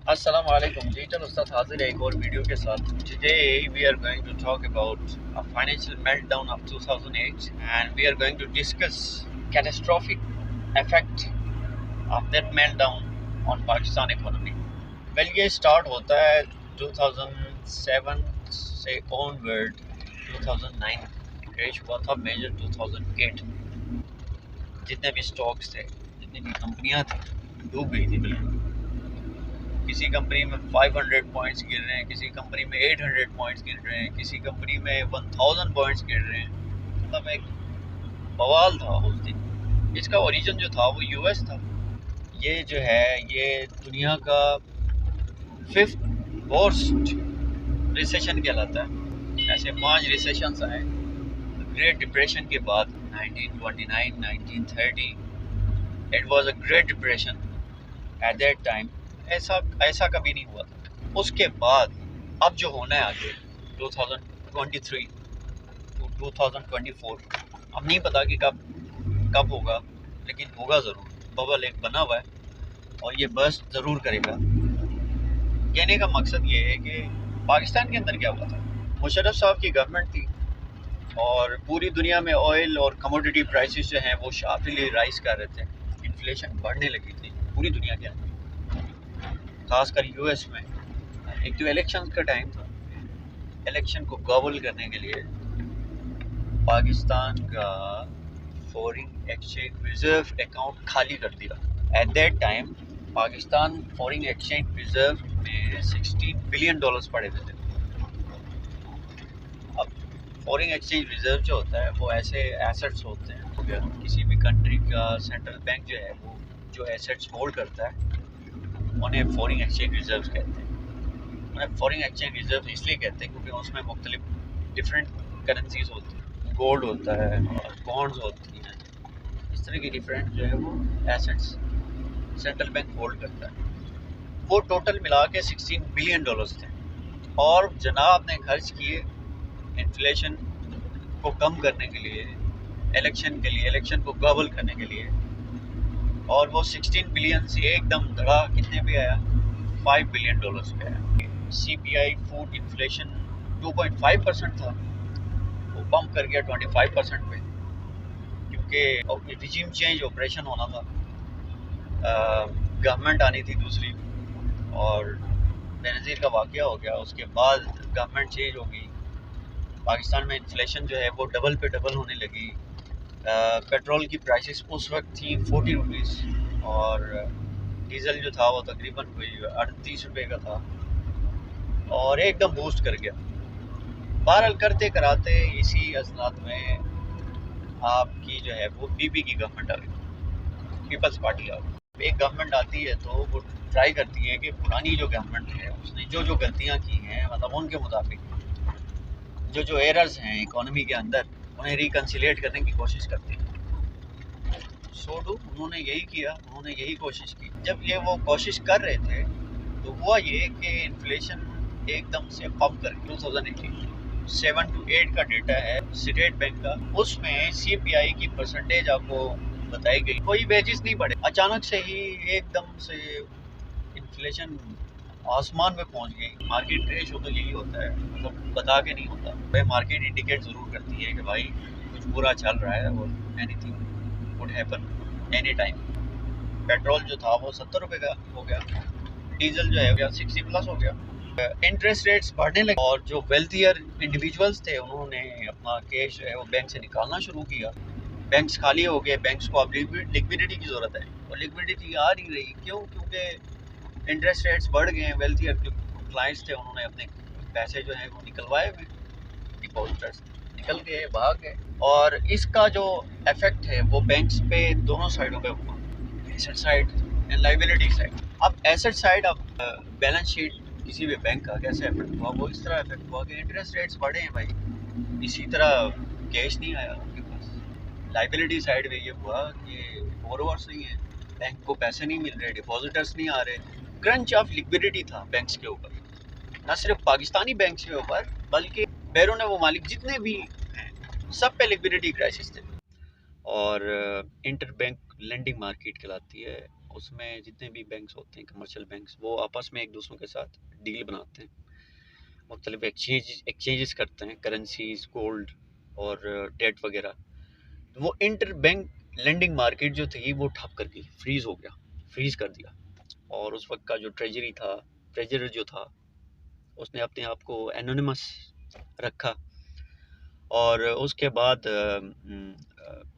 Assalamu alaikum. Digital Ustad Hazir है एक और वीडियो के साथ. Today we are going to talk about a financial meltdown of 2008 and we are going to discuss catastrophic effect of that meltdown on Pakistan economy. Well, ये start होता है 2007 से onward. 2009 crash हुआ था मेजर. 2008 जितने भी स्टॉक्स थे, जितनी भी कंपनियां थी, डूब गई थी बिल्कुल. किसी कंपनी में 500 पॉइंट्स गिर रहे हैं, किसी कंपनी में 800 पॉइंट्स गिर रहे हैं, किसी कंपनी में 1000 पॉइंट्स गिर रहे हैं. मतलब एक बवाल था उस दिन. इसका ओरिजिन जो था वो यूएस था. ये जो है ये दुनिया का 5th वर्स्ट रिसेशन कहलाता है. ऐसे 5 रिसेशंस आए ग्रेट डिप्रेशन के बाद. 1929, 1930 it was a great depression at that time. ऐसा कभी नहीं हुआ था. उसके बाद अब जो होना है आगे 2023 to 2024, अब नहीं पता कि कब होगा, लेकिन होगा ज़रूर. बबल एक बना हुआ है और ये बस्ट ज़रूर करेगा. कहने का मकसद ये है कि पाकिस्तान के अंदर क्या हुआ था. मुशर्रफ साहब की गवर्नमेंट थी और पूरी दुनिया में ऑयल और कमोडिटी प्राइसेस जो हैं वो शार्पली राइज कर रहे थे. इन्फ्लेशन बढ़ने लगी थी पूरी दुनिया के अंदर, खासकर यूएस में. एक तो इलेक्शन का टाइम था. इलेक्शन को गवर्न करने के लिए पाकिस्तान का फॉरेन एक्सचेंज रिजर्व अकाउंट खाली कर दिया. At that time Pakistan foreign exchange reserve में $16 बिलियन पड़े हुए थे. अब फॉरेन एक्सचेंज रिजर्व जो होता है वो ऐसे एसेट्स होते हैं. किसी भी कंट्री का सेंट्रल बैंक जो है वो जो एसेट्स होल्ड करता है उन्हें फॉरेन एक्सचेंज रिजर्व कहते हैं. उन्हें फॉरेन एक्सचेंज रिजर्व इसलिए कहते हैं क्योंकि उसमें मुख्तलिफ डिफरेंट करेंसीज होती हैं. गोल्ड होता है और बॉन्ड्स होती हैं. इस तरह की डिफरेंट जो है वो एसेट्स सेंट्रल बैंक होल्ड करता है. वो टोटल मिला के $16 बिलियन थे. और जनाब ने खर्च किए इन्फ्लेशन को कम करने के लिए, इलेक्शन को गवर्न करने के लिए. और वो 16 बिलियन से एकदम धड़ा कितने पे आया, $5 बिलियन पे आया. CPI फूड इन्फ्लेशन 2.5% था, वो बम्प कर गया 25% पे क्योंकि रिजीम चेंज ऑपरेशन होना था. गवर्नमेंट आनी थी दूसरी और बेनज़ीर का वाक़या हो गया. उसके बाद गवर्नमेंट चेंज होगी. पाकिस्तान में इन्फ्लेशन जो है वो डबल पे डबल होने लगी. पेट्रोल की प्राइसेस उस वक्त थी 40 रुपीज़ और डीज़ल जो था वो तकरीबन कोई 38 रुपये का था और एकदम बूस्ट कर गया. बहरहाल करते कराते इसी असनात में आपकी जो है वो बीपी की गवर्नमेंट आ गई, पीपल्स पार्टी आ गई. एक गवर्नमेंट आती है तो वो ट्राई करती है कि पुरानी जो गवर्नमेंट है उसने जो गलतियाँ की हैं, मतलब उनके मुताबिक जो एरर्स हैं इकोनॉमी के अंदर उन्हें रिकन्सिलेट करने की कोशिश करते हैं. उन्होंने यही किया, उन्होंने यही कोशिश की. जब ये वो कोशिश कर रहे थे तो हुआ ये कि इन्फ्लेशन एकदम से पम्प कर 2018 7 to 8 का डेटा है स्टेट बैंक का. उसमें CPI की परसेंटेज आपको बताई गई. कोई वेजेस नहीं बढ़े, अचानक से ही एकदम से इन्फ्लेशन आसमान में पहुंच गई. मार्केट क्रैश हो तो यही होता है, मतलब बता के नहीं होता. वह मार्केट इंडिकेट ज़रूर करती है कि भाई कुछ बुरा चल रहा है और anything would happen any time. Petrol जो था वो 70 रुपये का हो गया, डीजल जो है 60+ हो गया. इंटरेस्ट रेट्स बढ़ने लगे और जो वेल्थियर इंडिविजुअल्स थे उन्होंने अपना कैश जो है वो बैंक से निकालना शुरू किया. बैंक्स खाली हो गए. बैंक्स को अब लिक्विडिटी की ज़रूरत है और लिक्विडिटी आ नहीं रही. क्यों? क्योंकि इंटरेस्ट रेट्स बढ़ गए हैं. वेल्थियर क्लाइंट्स थे उन्होंने अपने पैसे जो हैं वो निकलवाए हुए. डिपॉजिटर्स निकल गए, भाग गए. और इसका जो इफेक्ट है वो बैंक्स पे दोनों साइडों पे हुआ, asset side and liability side. अब एसेट साइड, अब बैलेंस शीट किसी भी बैंक का कैसे इफेक्ट हुआ, वो इस तरह इफेक्ट हुआ कि इंटरेस्ट रेट्स बढ़े हैं भाई, इसी तरह कैश नहीं आया उनके पास. लाइबिलिटी साइड में ये हुआ कि बोरोवर्स नहीं है, बैंक को पैसे नहीं मिल रहे, डिपॉजिटर्स नहीं आ रहे. क्रंच ऑफ लिक्विडिटी था बैंक्स के ऊपर, न सिर्फ पाकिस्तानी बैंक्स के ऊपर बल्कि बैरून ममालिक जितने भी हैं सब पे लिक्विडिटी क्राइसिस थे. और इंटर बैंक लेंडिंग मार्केट कहलाती है उसमें जितने भी बैंक्स होते हैं, कमर्शियल बैंक्स, वो आपस में एक दूसरों के साथ डील बनाते हैं, मुख्तलिफ एक्सचेंजेस करते हैं, करेंसीज, गोल्ड और डेट वगैरह। तो वो इंटर बैंक लेंडिंग मार्केट जो थी वो ठप कर गई, फ्रीज हो गया, फ्रीज कर दिया। और उस वक्त का जो ट्रेजरर जो था, उसने अपने आप को एनोनिमस रखा। और उसके बाद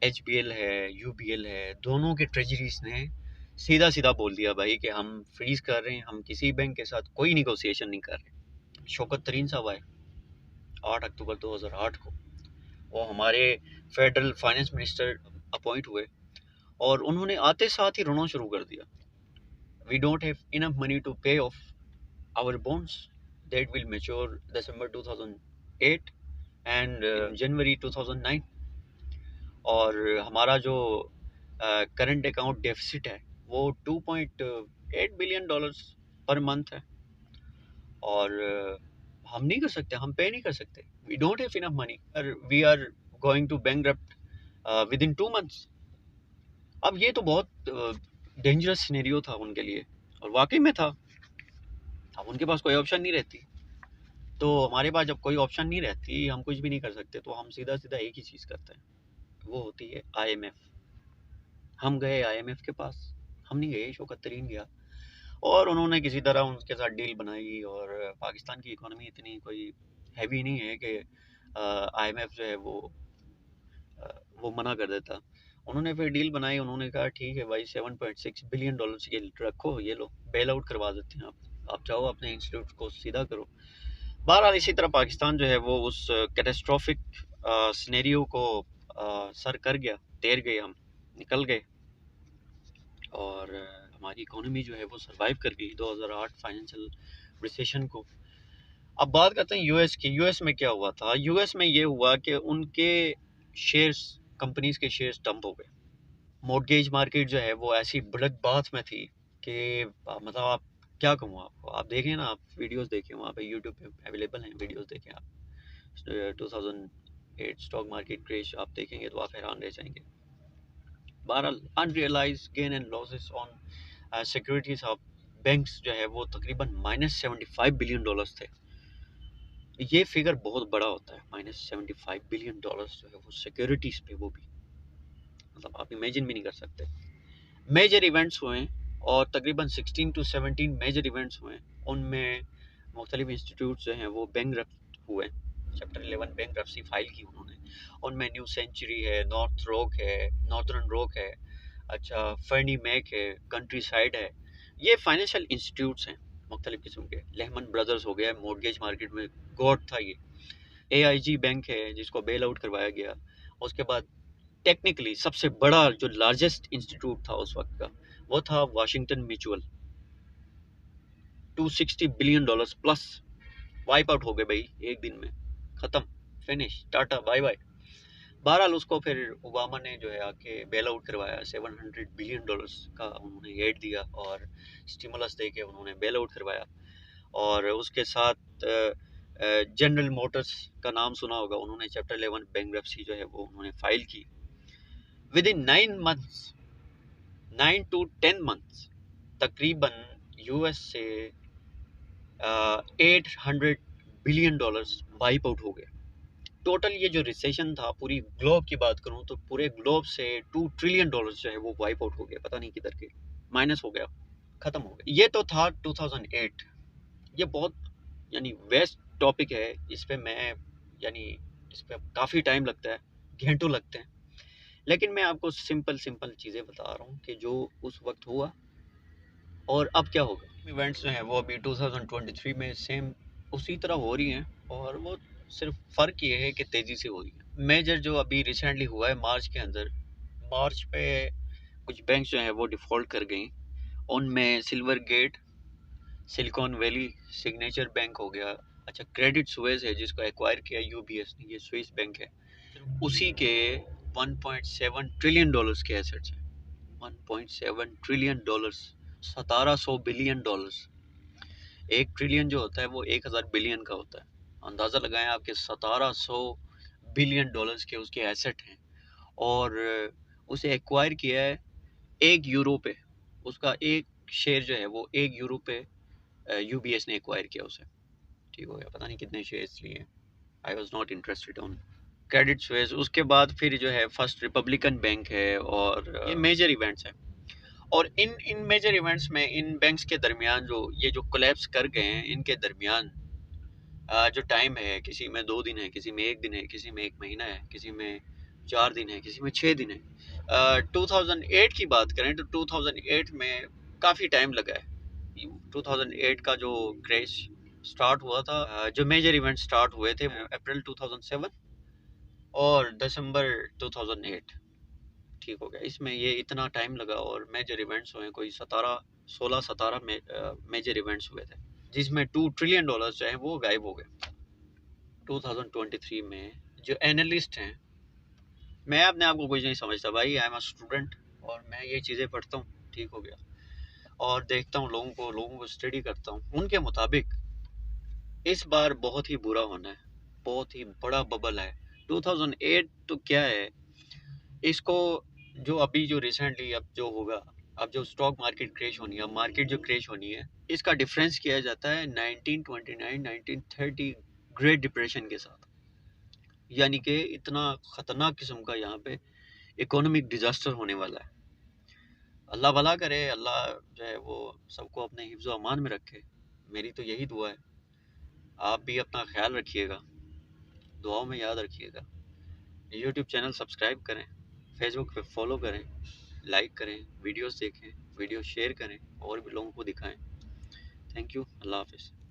HBL है, UBL है, दोनों के ट्रेजरीज ने सीधा सीधा बोल दिया भाई कि हम फ्रीज कर रहे हैं, हम किसी बैंक के साथ कोई निगोशिएशन नहीं कर रहे। शौकत तरीन साहब आए 8 अक्टूबर 2008 को, वो हमारे फेडरल फाइनेंस मिनिस्टर अपॉइंट हुए और उन्होंने आते साथ ही रोना शुरू कर दिया। We don't have enough money to pay off our bonds that will mature December 2008 and January 2009। और हमारा जो करंट अकाउंट डेफिसिट है वो 2.8 बिलियन डॉलर्स पर मंथ है। और हम नहीं कर सकते, हम पे नहीं कर सकते। We don't have enough money, we are going to bankrupt within 2 months। अब ये तो बहुत डेंजरस सिनेरियो था उनके लिए, और वाकई में था। अब उनके पास कोई ऑप्शन नहीं रहती, तो हमारे पास जब कोई ऑप्शन नहीं रहती, हम कुछ भी नहीं कर सकते, तो हम सीधा सीधा एक ही चीज़ करते हैं, वो होती है IMF। हम गए IMF के पास, हम नहीं गए, शौकत तरीन गया, और उन्होंने किसी तरह उनके साथ डील बनाई। और पाकिस्तान की इकोनॉमी इतनी कोई हैवी नहीं है कि IMF जो है वो मना कर देता। उन्होंने फिर डील बनाई, उन्होंने कहा ठीक है भाई, 7.6 बिलियन डॉलर ये रखो, ये लो, बेल आउट करवा देते हैं आप जाओ अपने इंस्टीट्यूट को सीधा करो। बहरहाल इसी तरह पाकिस्तान जो है वो उस कैटेस्ट्रॉफिक सिनेरियो को सर कर गया, तैर गए, हम निकल गए, और हमारी इकोनॉमी जो है वो सरवाइव कर गई 2008 फाइनेंशियल रिसेशन को। अब बात करते हैं यूएस की। यूएस में क्या हुआ था? यूएस में ये हुआ कि उनके शेयर्स, कंपनीज के शेयर्स डंप हो गए। मॉर्गेज मार्केट जो है वो ऐसी ब्लडबाथ में थी कि मतलब आप क्या कहूँ आपको, आप देखें ना, आप वीडियोस देखें, वहाँ पे यूट्यूब पे अवेलेबल हैं, वीडियोस देखें आप। 2008 स्टॉक मार्केट क्रैश आप देखेंगे तो आप हैरान रह जाएंगे। बहरहाल unrealized gain and losses on securities of banks जो है वो तकरीबन -75 बिलियन डॉलर्स थे। ये फिगर बहुत बड़ा होता है, -75 बिलियन डॉलर्स जो है वो सिक्योरिटीज पे, वो भी मतलब आप इमेजिन भी नहीं कर सकते। मेजर इवेंट्स हुए, और तकरीबन 16 to 17 मेजर इवेंट्स हुए। उनमें मुख्तलिफ इंस्टीट्यूट जो हैं वो बैंकरप्ट हुए, चैप्टर 11 बैंकरप्सी फाइल की उन्होंने। उनमें न्यू सेंचुरी है, नॉर्दर्न रॉक है, अच्छा फर्नी मैक है, कंट्री साइड है। ये फाइनेंशियल इंस्टीट्यूट्स हैं मुख्तलिफ किस्म के। लेहमन ब्रदर्स हो गया, मॉर्गेज मार्केट में गॉड था ये। AIG बैंक है जिसको बेल आउट करवाया गया। उसके बाद टेक्निकली सबसे बड़ा जो लार्जेस्ट इंस्टीट्यूट था उस वक्त का, वो था Washington mutual. 260 billion dollars plus wipe out हो गए भाई, एक दिन में खत्म, फिनिश, टाटा बाय बाय। बहरहाल उसको फिर ओबामा ने जो है आके बेल आउट करवाया, 700 बिलियन डॉलर्स का उन्होंने एड दिया और स्टिमुलस दे के उन्होंने बेल आउट करवाया। और उसके साथ जनरल मोटर्स का नाम सुना होगा, उन्होंने चैप्टर 11 बैंकरप्सी जो है वो उन्होंने फाइल की। विद इन 9 to 10 months तकरीबन US से 800 बिलियन डॉलर्स वाइप आउट हो गए। टोटल ये जो रिसेशन था, पूरी ग्लोब की बात करूं तो पूरे ग्लोब से 2 ट्रिलियन डॉलर्स जो है वो वाइप आउट हो गया, पता नहीं किधर के, माइनस हो गया, खत्म हो गया। ये तो था 2008। ये बहुत यानी वेस्ट टॉपिक है, इस पे मैं यानी इस पे काफ़ी टाइम लगता है, घंटों लगते हैं, लेकिन मैं आपको सिंपल चीज़ें बता रहा हूँ कि जो उस वक्त हुआ और अब क्या होगा। इवेंट्स जो हैं वो अभी 2023 में सेम उसी तरह हो रही हैं, और वो सिर्फ फ़र्क ये है कि तेज़ी से हो रही है। मेजर जो अभी रिसेंटली हुआ है मार्च के अंदर, मार्च पे कुछ बैंक्स जो हैं वो डिफ़ॉल्ट कर गई। उनमें Silvergate, Silicon Valley, Signature Bank हो गया, अच्छा क्रेडिट स्विस है जिसको एक्वायर किया UBS ने, ये स्विस बैंक है, उसी के 1.7 ट्रिलियन डॉलर्स के एसेट्स हैं। 1.7 trillion dollars, 1700 billion dollars. 1 trillion जो होता है वो 1000 बिलियन का होता है। अंदाज़ा लगाएं आपके 1700 बिलियन डॉलर्स के उसके एसेट हैं, और उसे एक्वायर किया है 1 यूरो पे। उसका एक शेयर जो है वो €1 पे UBS ने एक्वायर किया उसे, ठीक हो गया। पता नहीं कितने शेयर्स लिए, I was not interested on Credit Suisse. उसके बाद फिर जो है फर्स्ट रिपब्लिकन बैंक है, और ये मेजर इवेंट्स हैं। और इन मेजर इवेंट्स में इन बैंक्स के दरमियान जो ये जो कोलैप्स कर गए हैं, इनके दरमियान जो टाइम है, किसी में 2 दिन है, किसी में 1 दिन है, किसी में 1 महीना है, किसी में 4 दिन है, किसी में 6 दिन है। 2008 की बात करें तो 2008 में काफ़ी टाइम लगा है। 2008 का जो क्रैश स्टार्ट हुआ था, जो मेजर इवेंट स्टार्ट हुए थे अप्रैल 2007 और दिसंबर 2008, ठीक हो गया। इसमें ये इतना टाइम लगा और मेजर इवेंट्स हुए कोई 16-17 मेजर इवेंट्स हुए थे, जिसमें $2 ट्रिलियन जो है वो गायब हो गए। 2023 में जो एनालिस्ट हैं, मैं अपने आप को कुछ नहीं समझता भाई, आई एम अ स्टूडेंट और मैं ये चीज़ें पढ़ता हूँ, ठीक हो गया, और देखता हूँ लोगों को स्टडी करता हूँ। उनके मुताबिक इस बार बहुत ही बुरा होना है, बहुत ही बड़ा बबल है। 2008 तो क्या है, इसको जो अभी जो रिसेंटली अब जो होगा, अब जो स्टॉक मार्केट क्रैश होनी है, मार्केट जो क्रैश होनी है, इसका डिफरेंस किया जाता है 1929-1930 ग्रेट डिप्रेशन के साथ। यानी कि इतना ख़तरनाक किस्म का यहाँ पे इकोनॉमिक डिज़ास्टर होने वाला है। अल्लाह भला करे, अल्लाह जो है वो सबको अपने हिफ्ज़ व अमान में रखे, मेरी तो यही दुआ है। आप भी अपना ख्याल रखिएगा, दुआओं में याद रखिएगा। यूट्यूब चैनल सब्सक्राइब करें, फेसबुक पे फॉलो करें, लाइक करें, वीडियोस देखें, वीडियो शेयर करें और भी लोगों को दिखाएं। थैंक यू, अल्लाह हाफिज़।